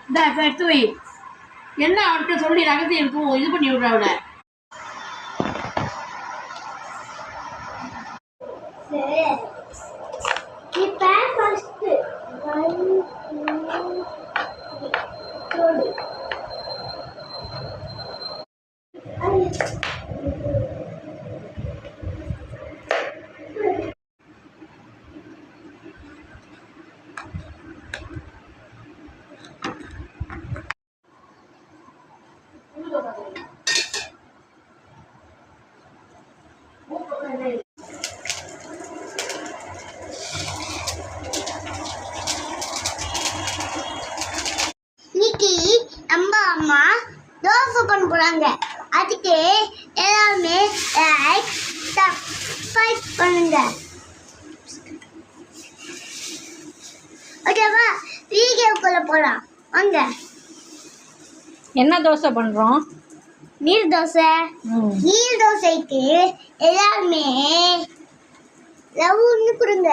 இந்த எடுத்து வை. என்ன அவன்கிட்ட சொல்லி ரகத்தை இருக்கும் இது பண்ணி விடுற அவளை. அம்மா தோசை பண்ண போறாங்க. அதுக்கு எல்லாமே லைக் சப்ஸ்கிரைப் பண்ணுங்க. ஓகேவா? வீடியோக்குள்ள போலாம் வாங்க. என்ன தோசை பண்றோம்? நீர் தோசை. நீர் தோசைக்கு எல்லாமே லவ்னு கொடுங்க.